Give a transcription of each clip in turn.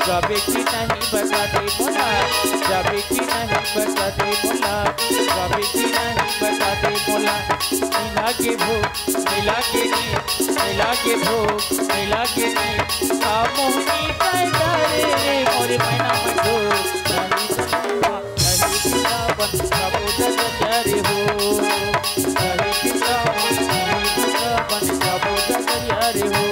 जाबे की नहीं बता दे मोला, जाबे की नहीं बता दे मोला, जाबे की नहीं बता दे मोला। नहीं लागे भूख, नहीं लागे नींद, नहीं लागे भूख, नहीं लागे नींद। आ मोहनी पैदा रे मोरे मैना मंडो, रानी सनवा हरे पिता बन सबो दरिया रे हो, हरे पिता बन सबो दरिया रे हो।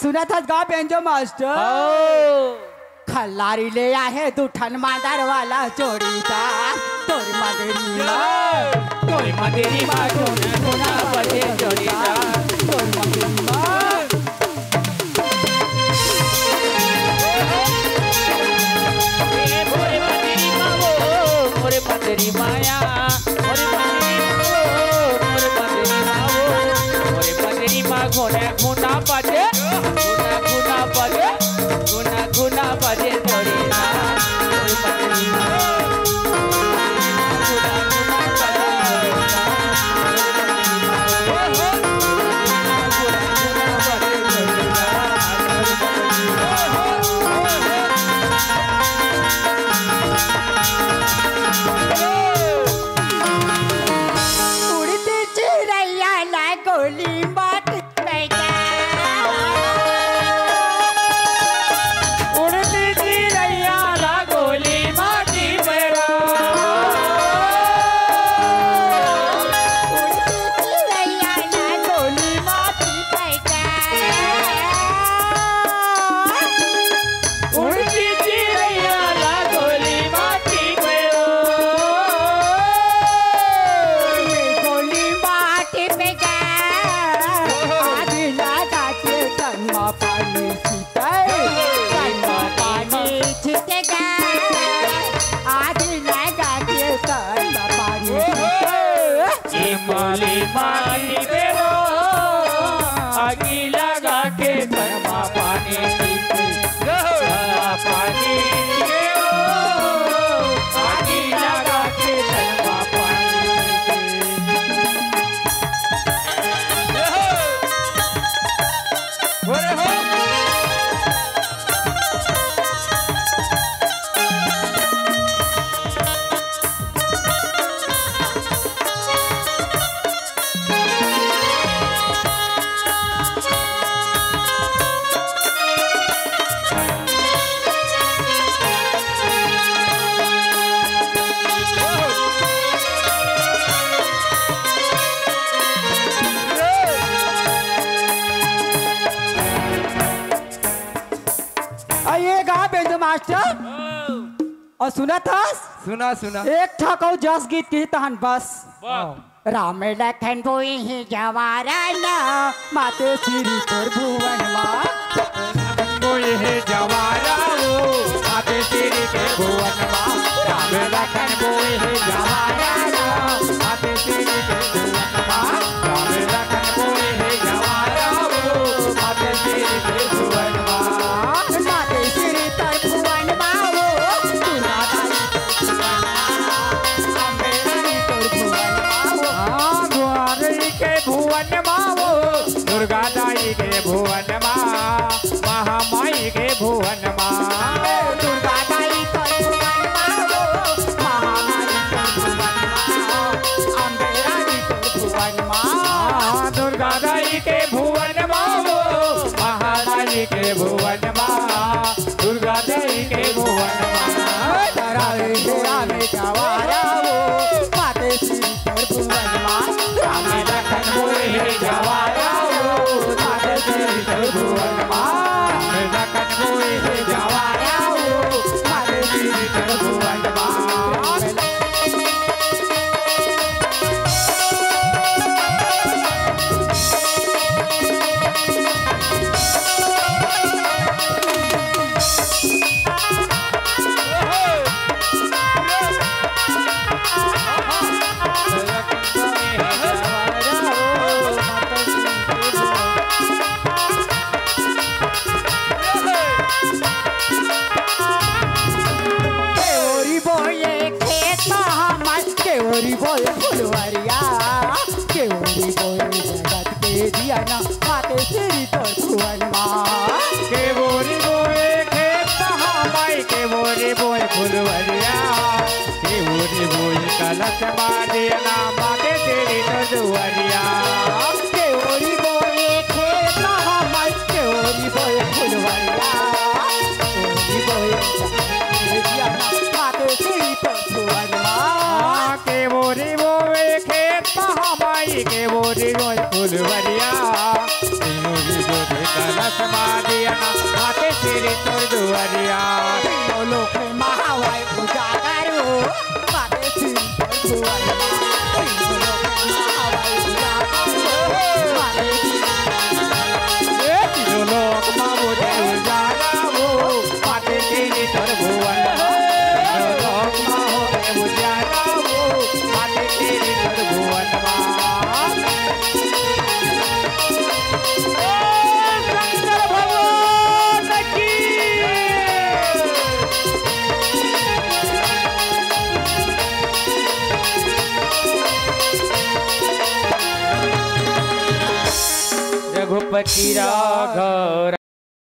सुना था गा बेंजो मास्टर खल्लारी ले आए दुठन मादर वाला जोड़ीदार तोर मदेरी माँ गुना बजे जोड़ीदार तोर मदेरी माँ मोरे मदेरी माया मोरे मदेरी माँ घोड़े घुना बजे गुना बजे जोड़ीदार ये गा बेंजो मास्टर और सुना था सुना सुना एक ठाकुर जस गीत की तहन बस वाह राम लखन बोई ही जवारा ना माते श्री तोर भुवन माँ बोई है जवारा वो आते तेरे के भुवन माँ राम लखन बोई है जवारा ना आते तेरे के भुवन माँ राम लखन बोई है जवारा वो आते तेरे के भुवन माँ माते श्री तोर भुवन माँ वो दुर्गा दुर्गा दाई के भुवन माँ महामाई के भुवन माँ दुर्गा दाई तोर भुवन माँ वो महामाई तोर भुवन माँ अम्बे रानी तोर भुवन माँ दुर्गा दाई के भुवन माँ वो महामाई के भुवन माँ दुर्गा दाई के भुवन माँ रामे जवारा वो माते श्री तोर भुवन माँ राम लखन बोए है जवारा वो माते श्री तोर भुवन माँ राम लखन बोए है जवारा वो माते श्री तोर भुवन माँ केवरी बोल फुलवरिया केवरी बोल जगत के दिया ना माते श्री तोर भुवन माँ केवरी बोए खेत महामाई केवरी बोए फुलवरिया केवरी बोए कलश बादिया माते तेरी तो दुआरिया केवरी बोल खेत महामाई केवरी बोल फुलवरिया केवरी बोल जगत के दिया ना माते श्री तोर भुवन माँ केवरी बोए खेत महामाई केवरी बोए फुलवरिया केवरी बोए कलश बादिया माते तेरी तो दुआरिया तीनों लोक में महावाई पूजा करो माते श्री तोर भुवन माँ तीनों लोक में महावाई पूजा करो माते तीनों लोक मामो देव जाना वो माते तेरी तोर भुवन तीनों लोक मामो देव जाना वो माते तेरी तोर भुवन शंकर भगवान की रघुपति राघव